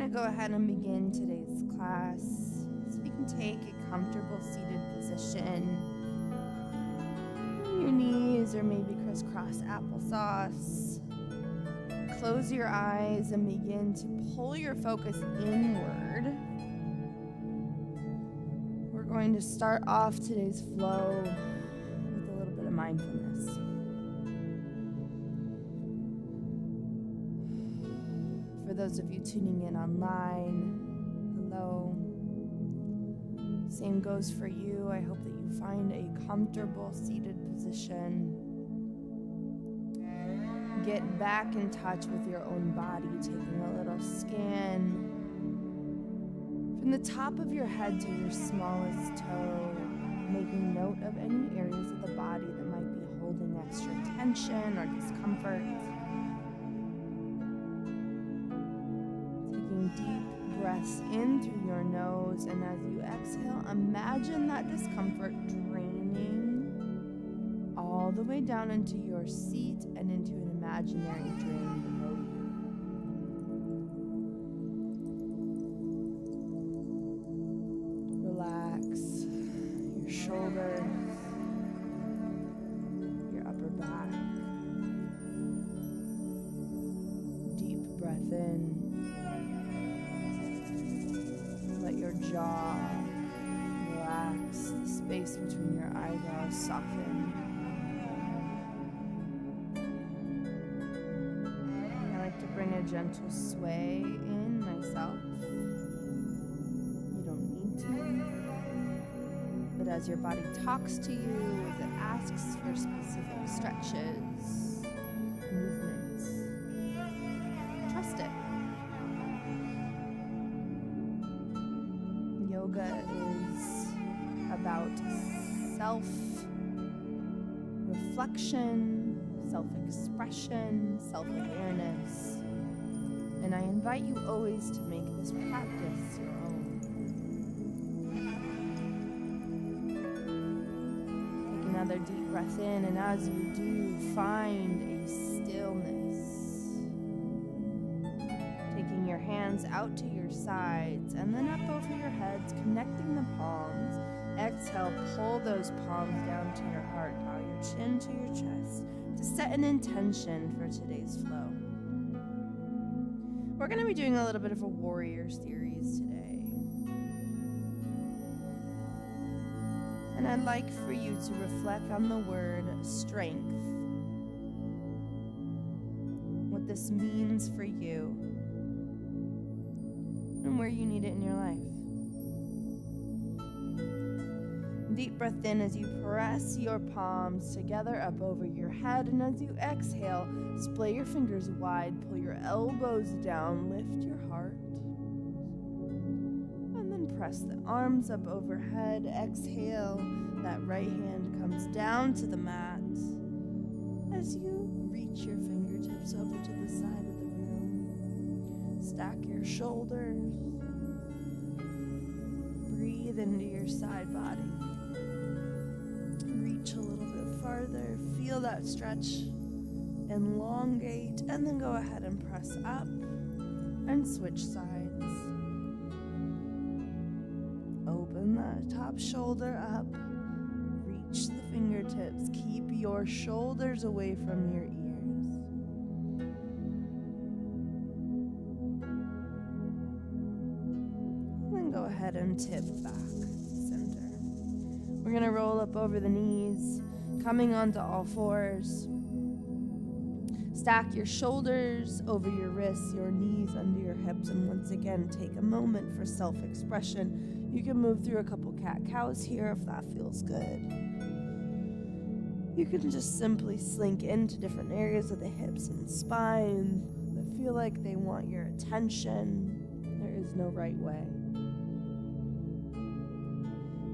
going to go ahead and begin today's class. So you can take a comfortable seated position. Your knees or maybe crisscross applesauce. Close your eyes and begin to pull your focus inward. We're going to start off today's flow with a little bit of mindfulness. For those of you tuning in online, hello. Same goes for you. I hope that you find a comfortable seated position. Get back in touch with your own body, taking a little scan from the top of your head to your smallest toe, making note of any areas of the body that might be holding extra tension or discomfort. Taking deep breaths in through your nose, and as you exhale, imagine that discomfort draining all the way down into your seat and into an imaginary drain below you. Relax your shoulders, your upper back. Deep breath in. Let your jaw relax, the space between your eyebrows soften. Bring a gentle sway in myself. You don't need to. But as your body talks to you, as it asks for specific stretches, movements, trust it. Yoga is about self-reflection, self-expression, self-awareness. And I invite you always to make this practice your own. Take another deep breath in, and as you do, find a stillness. Taking your hands out to your sides and then up over your heads, connecting the palms. Exhale, pull those palms down to your heart, draw your chin to your chest to set an intention for today's flow. We're going to be doing a little bit of a warrior series today. And I'd like for you to reflect on the word strength. What this means for you and where you need it in your life. Deep breath in as you press your palms together up over your head, and as you exhale, splay your fingers wide, pull your elbows down, lift your heart, and then press the arms up overhead. Exhale, that right hand comes down to the mat as you reach your fingertips over to the side of the room. Stack your shoulders, breathe into your side body. Reach a little bit farther, feel that stretch, elongate, and then go ahead and press up and switch sides. Open that top shoulder up, reach the fingertips, keep your shoulders away from your ears. And then go ahead and tip back. We're going to roll up over the knees, coming onto all fours. Stack your shoulders over your wrists, your knees under your hips, and once again, take a moment for self-expression. You can move through a couple cat-cows here if that feels good. You can just simply slink into different areas of the hips and spine that feel like they want your attention. There is no right way.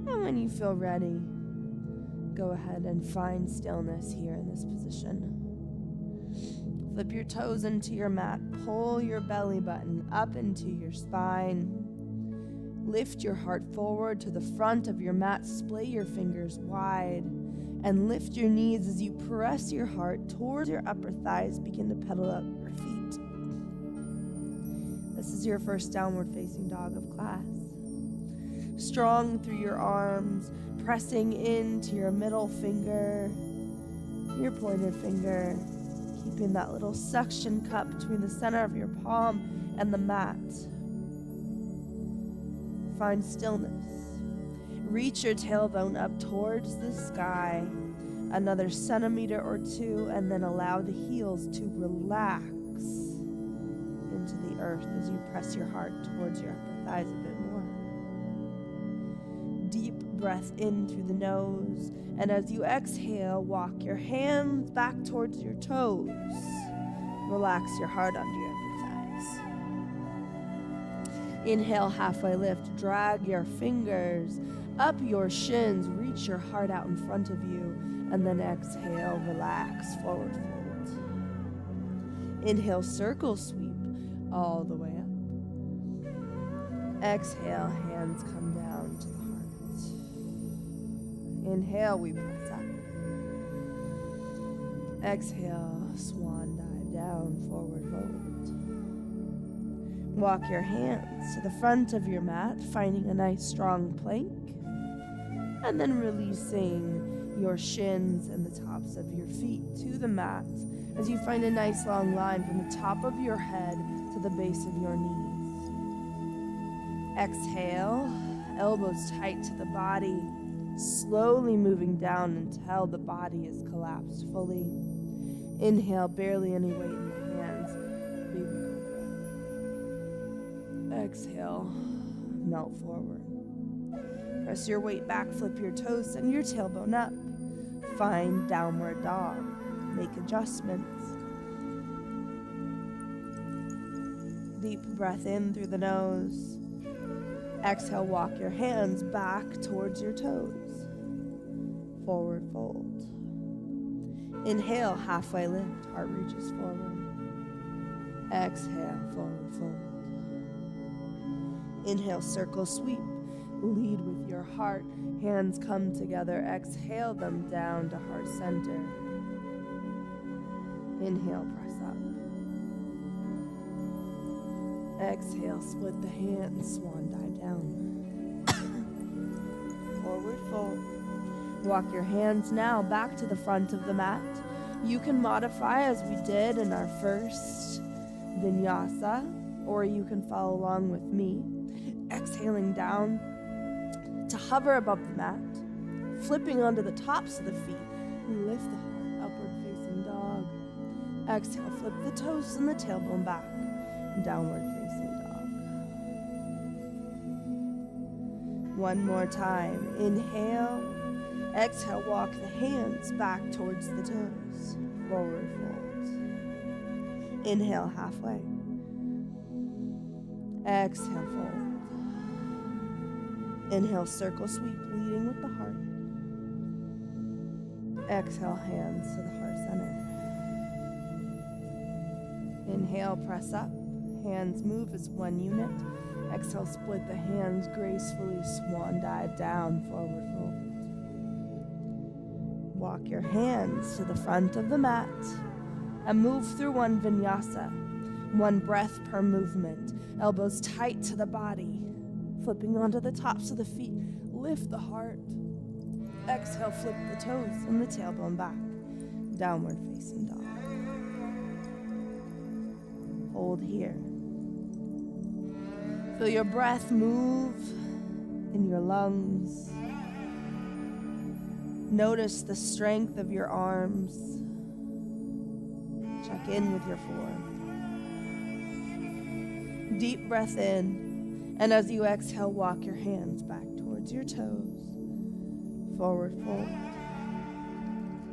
And when you feel ready, go ahead and find stillness here in this position. Flip your toes into your mat, pull your belly button up into your spine. Lift your heart forward to the front of your mat, splay your fingers wide, and lift your knees as you press your heart towards your upper thighs. Begin to pedal up your feet. This is your first downward facing dog of class. Strong through your arms, pressing into your middle finger, your pointer finger, keeping that little suction cup between the center of your palm and the mat. Find stillness. Reach your tailbone up towards the sky, another centimeter or two, and then allow the heels to relax into the earth as you press your heart towards your upper thighs a bit more. Deep breath in through the nose, and as you exhale, walk your hands back towards your toes. Relax your heart under your upper thighs. Inhale, halfway lift. Drag your fingers up your shins. Reach your heart out in front of you. And then exhale, relax, forward fold. Inhale, circle sweep all the way up. Exhale, hands come down to the heart. Inhale, we press up. Exhale, swan dive down, forward fold. Walk your hands to the front of your mat, finding a nice strong plank, and then releasing your shins and the tops of your feet to the mat as you find a nice long line from the top of your head to the base of your knees. Exhale, elbows tight to the body, slowly moving down until the body is collapsed fully. Inhale, barely any weight in the hands. Baby cobra. Exhale, melt forward. Press your weight back, flip your toes, send your tailbone up. Find downward dog. Make adjustments. Deep breath in through the nose. Exhale, walk your hands back towards your toes. Forward fold. Inhale, halfway lift, heart reaches forward. Exhale, forward fold. Inhale, circle sweep. Lead with your heart. Hands come together. Exhale them down to heart center. Inhale, press up. Exhale, split the hands, swan dive down. Forward fold. Walk your hands now back to the front of the mat. You can modify as we did in our first Vinyasa, or you can follow along with me. Exhaling down to hover above the mat, flipping onto the tops of the feet. Lift the heart, upward facing dog. Exhale, flip the toes and the tailbone back. Downward facing dog. One more time. Inhale. Exhale, walk the hands back towards the toes. Forward fold. Inhale, halfway. Exhale, fold. Inhale, circle sweep, leading with the heart. Exhale, hands to the heart center. Inhale, press up. Hands move as one unit. Exhale, split the hands gracefully, swan dive down, forward fold. Walk your hands to the front of the mat and move through one Vinyasa. One breath per movement. Elbows tight to the body. Flipping onto the tops of the feet. Lift the heart. Exhale, flip the toes and the tailbone back. Downward facing dog. Hold here. Feel your breath move in your lungs. Notice the strength of your arms. Check in with your form. Deep breath in, and as you exhale, walk your hands back towards your toes. Forward fold.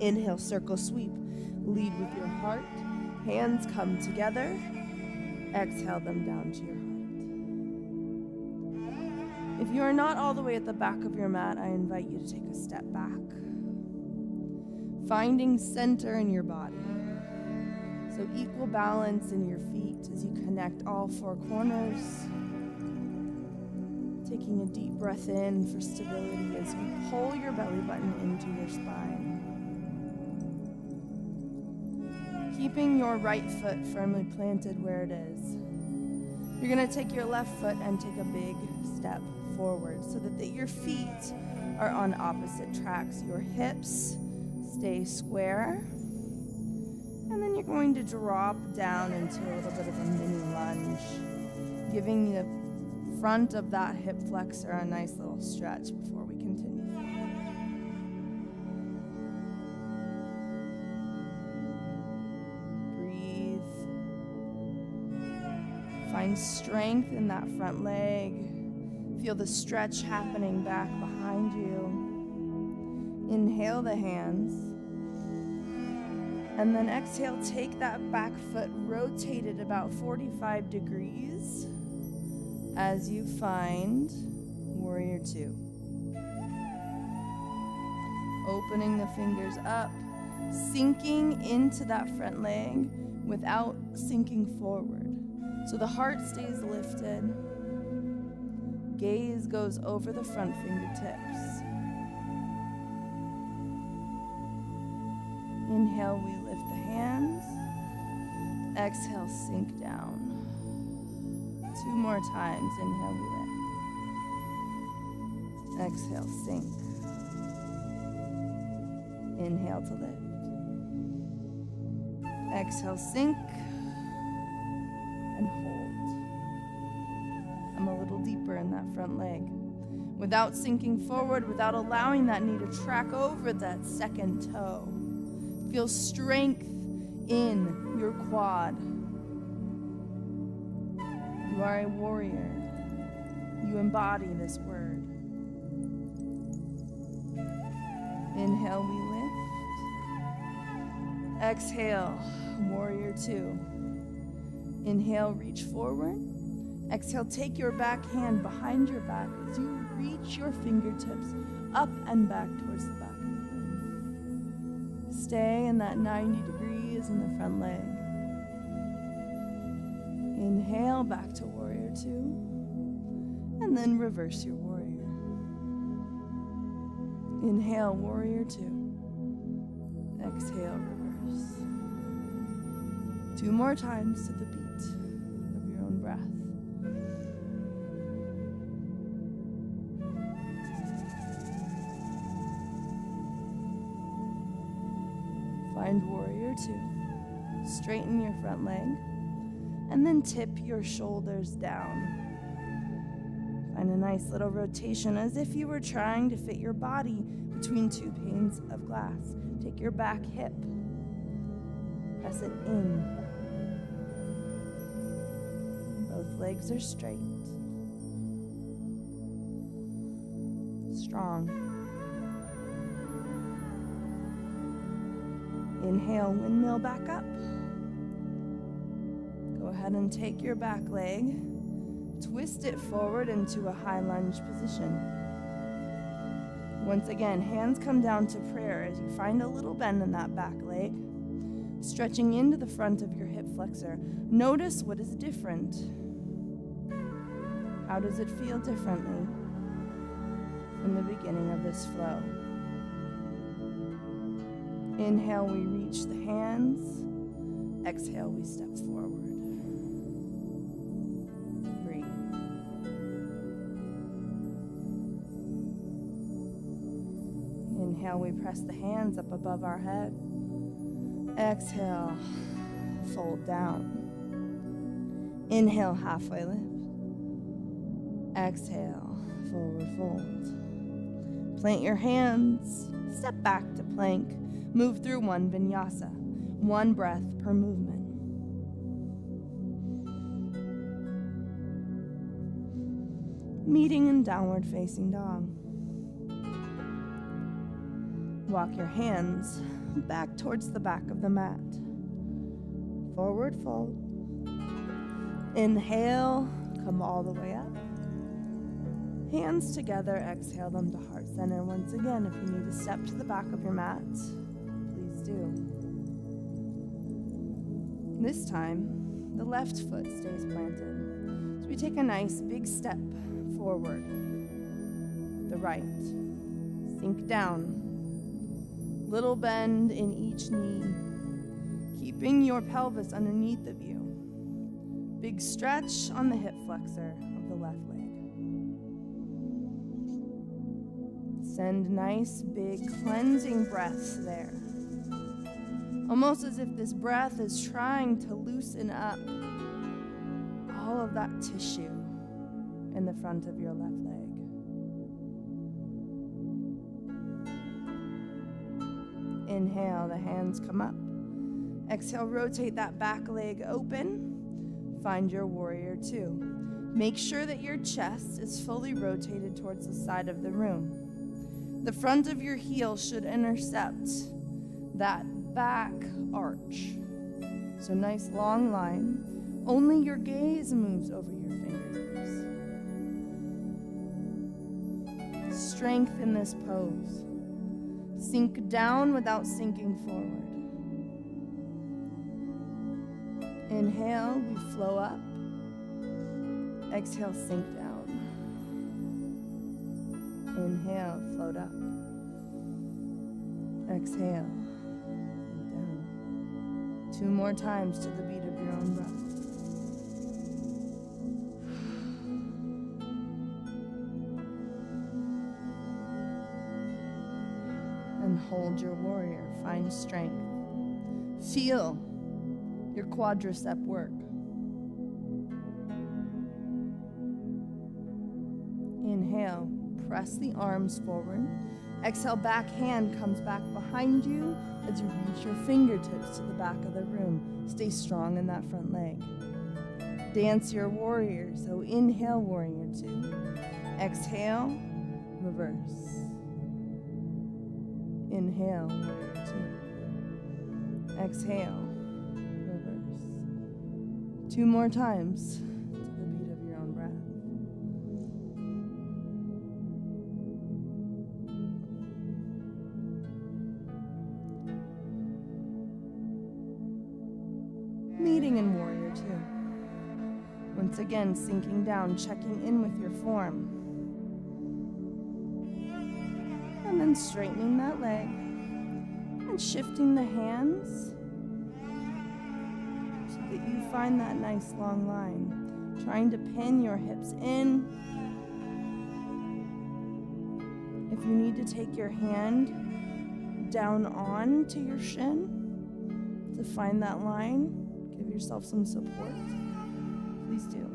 Inhale, circle sweep. Lead with your heart. Hands come together. Exhale them down to your heart. If you are not all the way at the back of your mat, I invite you to take a step back. Finding center in your body. So equal balance in your feet as you connect all four corners. Taking a deep breath in for stability as you pull your belly button into your spine. Keeping your right foot firmly planted where it is. You're going to take your left foot and take a big step forward so that your feet are on opposite tracks. Your hips stay square. And then you're going to drop down into a little bit of a mini lunge, giving the front of that hip flexor a nice little stretch before we continue. Breathe. Find strength in that front leg. Feel the stretch happening back behind you. Inhale the hands. And then exhale, take that back foot, rotate it about 45 degrees as you find Warrior Two. Opening the fingers up, sinking into that front leg without sinking forward. So the heart stays lifted. Gaze goes over the front fingertips. Inhale, we lift the hands. Exhale, sink down. 2 more times. Inhale, we lift. Exhale, sink. Inhale to lift. Exhale, sink. And hold. I'm a little deeper in that front leg. Without sinking forward, without allowing that knee to track over that second toe. Feel strength in your quad. You are a warrior. You embody this word. Inhale, we lift. Exhale, Warrior Two. Inhale, reach forward. Exhale, take your back hand behind your back as you reach your fingertips up and back towards the back. Stay in that 90 degrees in the front leg. Inhale, back to Warrior Two. And then reverse your warrior. Inhale, Warrior Two. Exhale, reverse. 2 more times to the beat of your own breath. Find Warrior Two. Straighten your front leg. And then tip your shoulders down. Find a nice little rotation as if you were trying to fit your body between 2 panes of glass. Take your back hip. Press it in. Both legs are straight. Strong. Inhale, windmill back up. Go ahead and take your back leg, twist it forward into a high lunge position. Once again, hands come down to prayer as you find a little bend in that back leg, stretching into the front of your hip flexor. Notice what is different. How does it feel differently from the beginning of this flow? Inhale, we reach the hands. Exhale, we step forward. Breathe. Inhale, we press the hands up above our head. Exhale, fold down. Inhale, halfway lift. Exhale, forward fold. Plant your hands, step back to plank. Move through 1 Vinyasa, 1 breath per movement. Meeting in downward facing dog. Walk your hands back towards the back of the mat. Forward fold. Inhale, come all the way up. Hands together, exhale them to heart center. Once again, if you need to step to the back of your mat, please do. This time, the left foot stays planted. So we take a nice big step forward. The right. Sink down. Little bend in each knee, keeping your pelvis underneath of you. Big stretch on the hip flexor of the left leg. Send nice, big, cleansing breaths there. Almost as if this breath is trying to loosen up all of that tissue in the front of your left leg. Inhale, the hands come up. Exhale, rotate that back leg open. Find your warrior two. Make sure that your chest is fully rotated towards the side of the room. The front of your heel should intercept that back arch. So nice long line. Only your gaze moves over your fingertips. Strength in this pose. Sink down without sinking forward. Inhale, we flow up. Exhale, sink down. Inhale, float up. Exhale, down. 2 more times to the beat of your own breath. And hold your warrior. Find strength. Feel your quadricep work. Inhale, press the arms forward. Exhale, back hand comes back behind you as you reach your fingertips to the back of the room. Stay strong in that front leg. Dance your warrior. So inhale, warrior two. Exhale, reverse. Inhale, warrior two. Exhale, reverse. 2 more times to the beat of your own breath. Meeting in warrior two. Once again, sinking down, checking in with your form. And then straightening that leg and shifting the hands so that you find that nice long line. Trying to pin your hips in. If you need to take your hand down on to your shin to find that line, give yourself some support. Please do.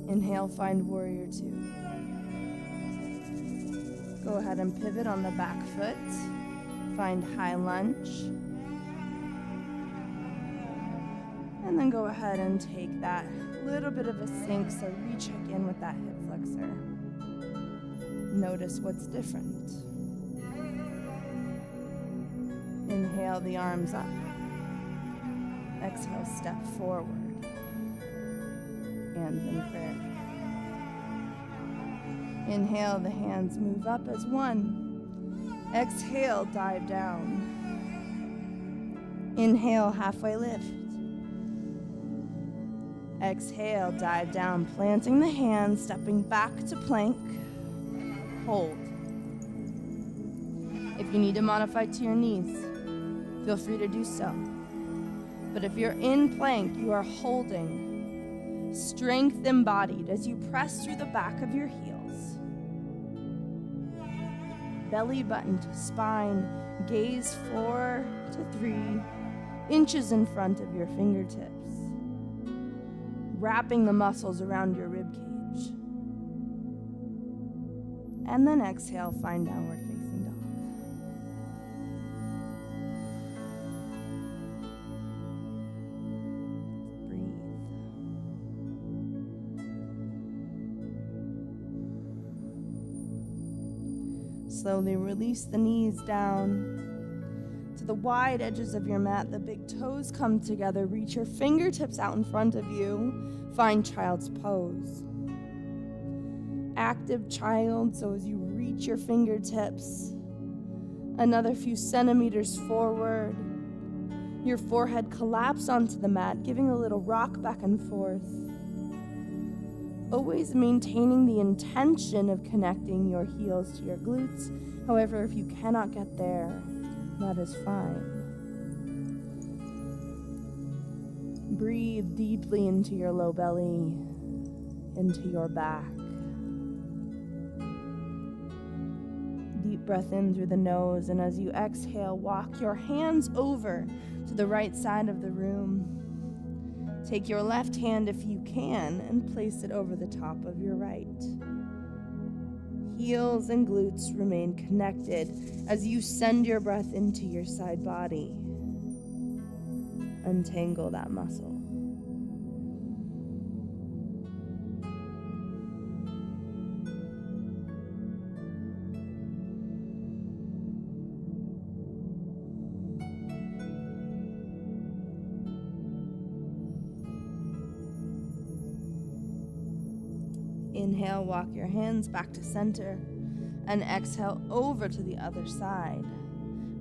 Inhale, find warrior two. Go ahead and pivot on the back foot. Find high lunge. And then go ahead and take that little bit of a sink, so recheck in with that hip flexor. Notice what's different. Inhale, the arms up. Exhale, step forward. Hands in prayer. Inhale, the hands move up as one. Exhale, dive down. Inhale, halfway lift. Exhale, dive down, planting the hands, stepping back to plank. Hold. If you need to modify to your knees, feel free to do so. But if you're in plank, you are holding. Strength embodied as you press through the back of your heels. Belly button to spine, gaze 4 to 3 inches in front of your fingertips. Wrapping the muscles around your rib cage. And then exhale, find downward facing dog. Breathe. Slowly release the knees down to the wide edges of your mat. The big toes come together. Reach your fingertips out in front of you. Find child's pose. Active child, so as you reach your fingertips, another few centimeters forward, your forehead collapse onto the mat, giving a little rock back and forth. always maintaining the intention of connecting your heels to your glutes. However, if you cannot get there, that is fine. Breathe deeply into your low belly, into your back. Deep breath in through the nose, and as you exhale, walk your hands over to the right side of the room. Take your left hand, if you can, and place it over the top of your right. Heels and glutes remain connected as you send your breath into your side body. Untangle that muscle. Inhale, walk your hands back to center, and exhale over to the other side.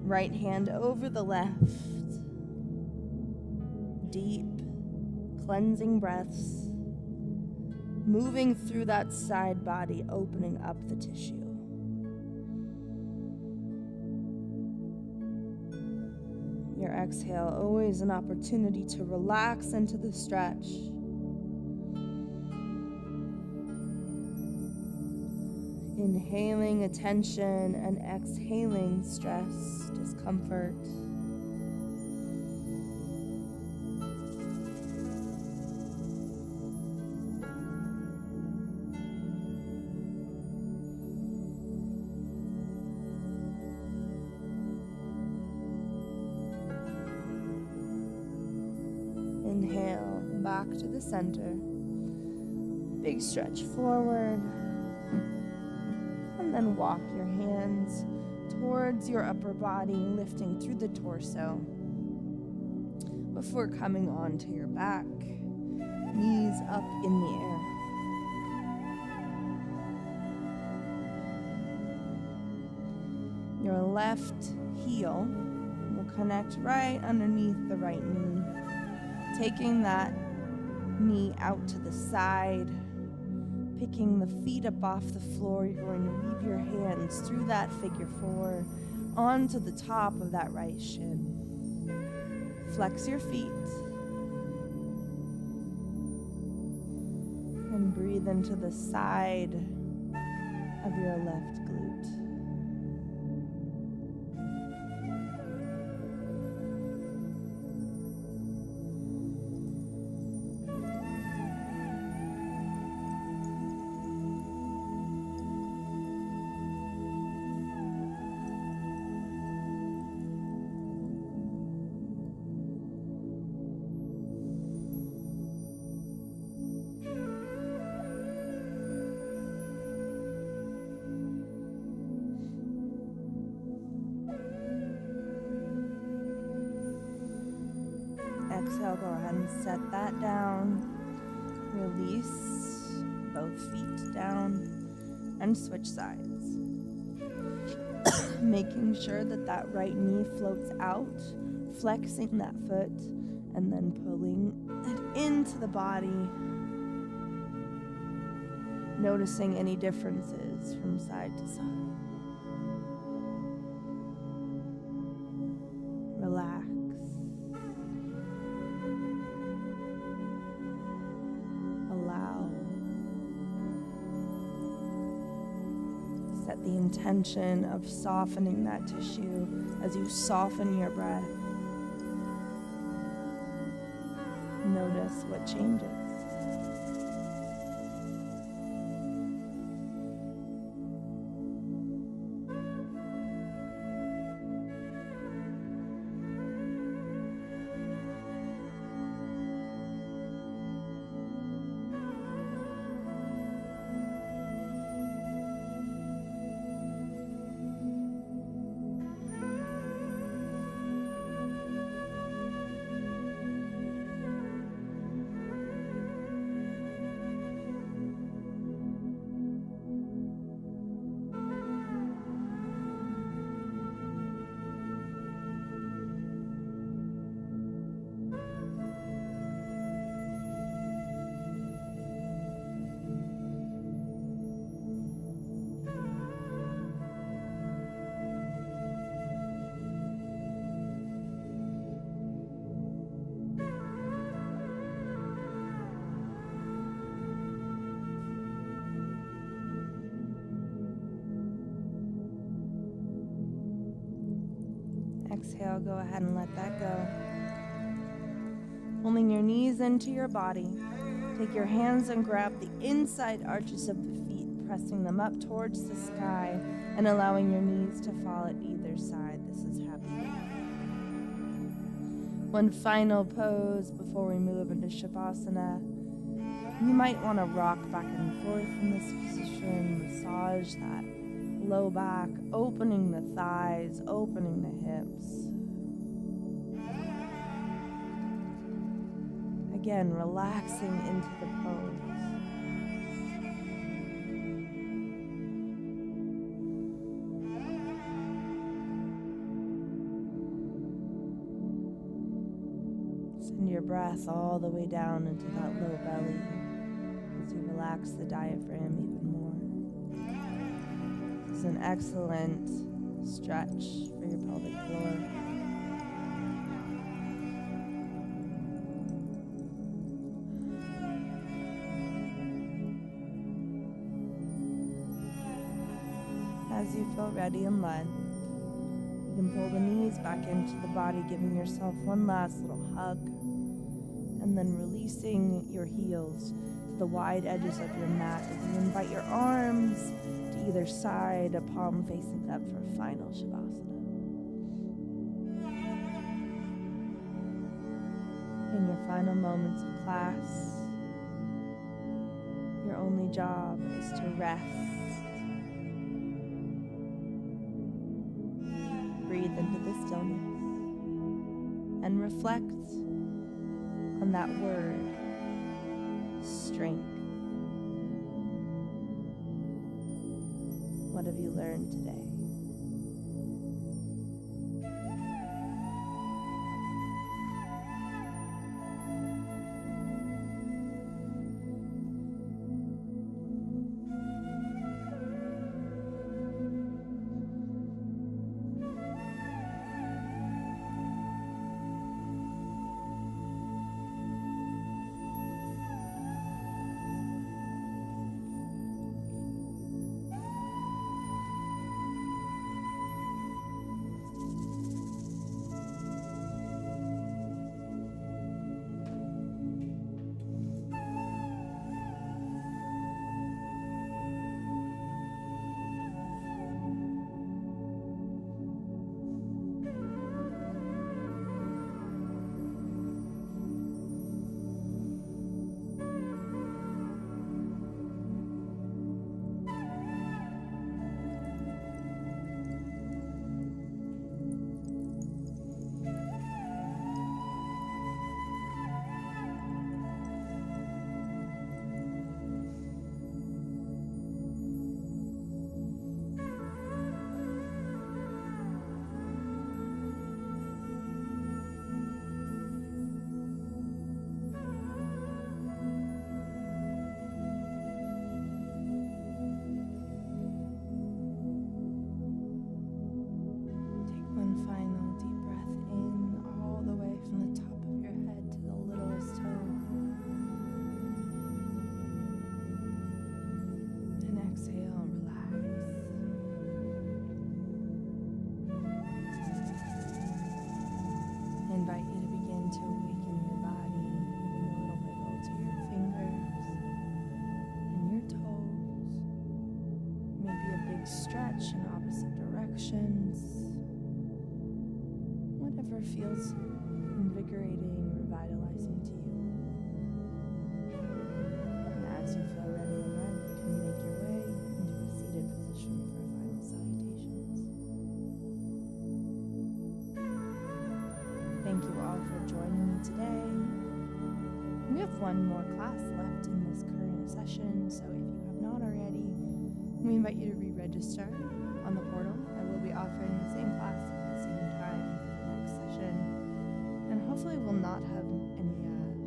Right hand over the left. Deep, cleansing breaths, moving through that side body, opening up the tissue. Your exhale, always an opportunity to relax into the stretch. Inhaling attention and exhaling stress, discomfort. Inhale, back to the center. Big stretch forward. And then walk your hands towards your upper body, lifting through the torso before coming onto your back, knees up in the air. Your left heel will connect right underneath the right knee, taking that knee out to the side. Picking the feet up off the floor, you're going to weave your hands through that figure four onto the top of that right shin. Flex your feet. And breathe into the side of your left glute. Exhale, go ahead and set that down. Release both feet down and switch sides. Making sure that that right knee floats out, flexing that foot, and then pulling it into the body. Noticing any differences from side to side. Relax. Set the intention of softening that tissue as you soften your breath. Notice what changes. Exhale, go ahead and let that go. Pulling your knees into your body. Take your hands and grab the inside arches of the feet, pressing them up towards the sky and allowing your knees to fall at either side. This is happy. One final pose before we move into Shavasana. You might want to rock back and forth in this position, massage that low back, opening the thighs, opening the hips. Again, relaxing into the pose. Send your breath all the way down into that low belly as you relax the diaphragm even more. This is an excellent stretch for your pelvic floor. As you feel ready and led, you can pull the knees back into the body, giving yourself one last little hug, and then releasing your heels to the wide edges of your mat as you invite your arms to either side, a palm facing up for final Shavasana. In your final moments of class, your only job is to rest. Breathe into the stillness and reflect on that word, strength. What have you learned today? Stretch in opposite directions. Whatever feels invigorating, revitalizing to you. And as you feel ready and ready, you can make your way into a seated position for final salutations. Thank you all for joining me today. We have one more class left in this current session, so if you have not already, we invite you to re-register on the portal. I will be offering the same class at the same time for the next session. And hopefully we'll not have any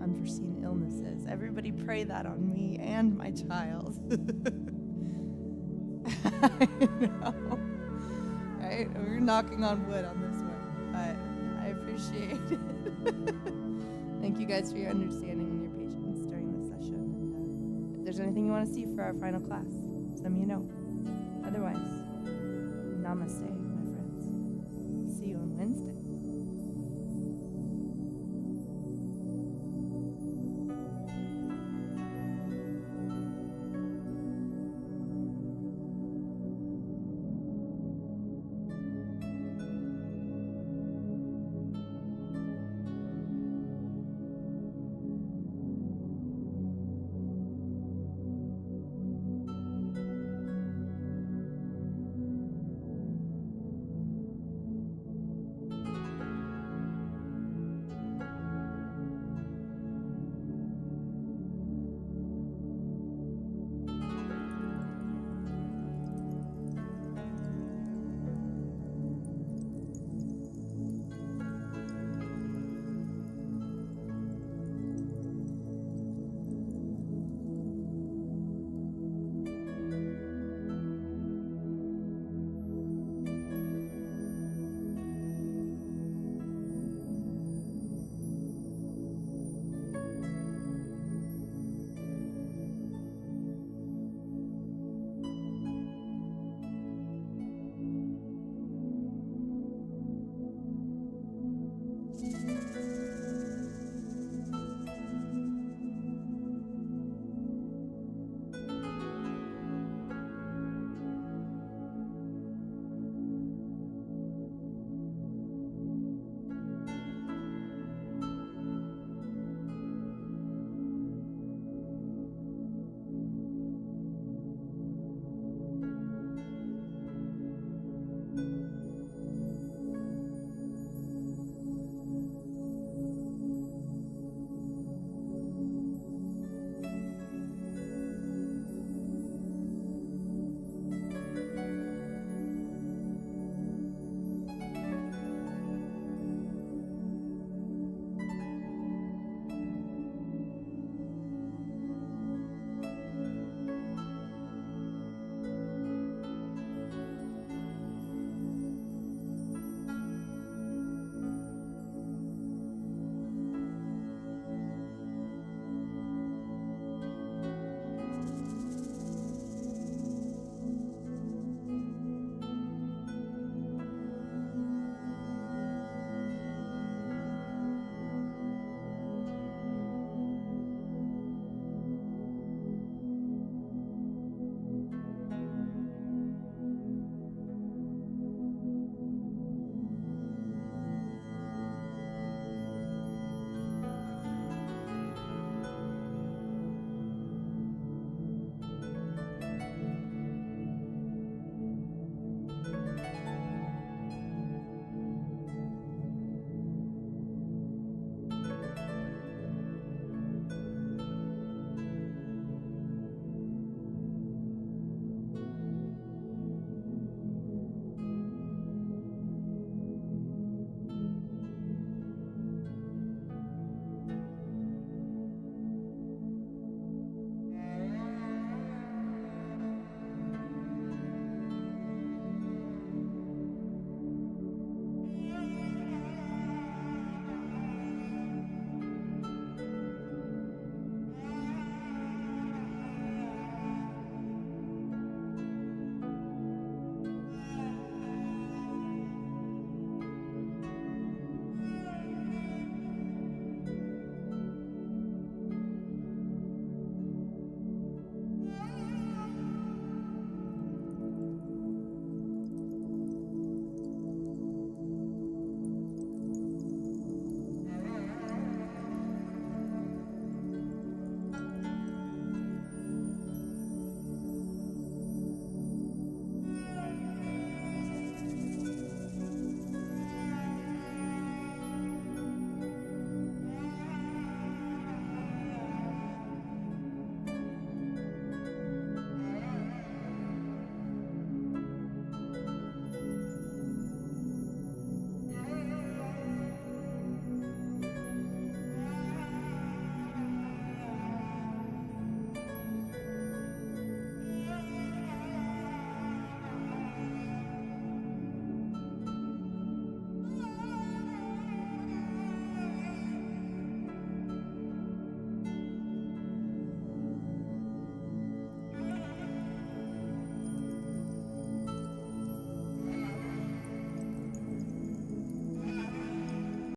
unforeseen illnesses. Everybody pray that on me and my child. I know. Right? We're knocking on wood on this one, but I appreciate it. Thank you guys for your understanding and your patience during this session. And if there's anything you want to see for our final class, let me know. Otherwise, namaste, my friends. see you on Wednesday.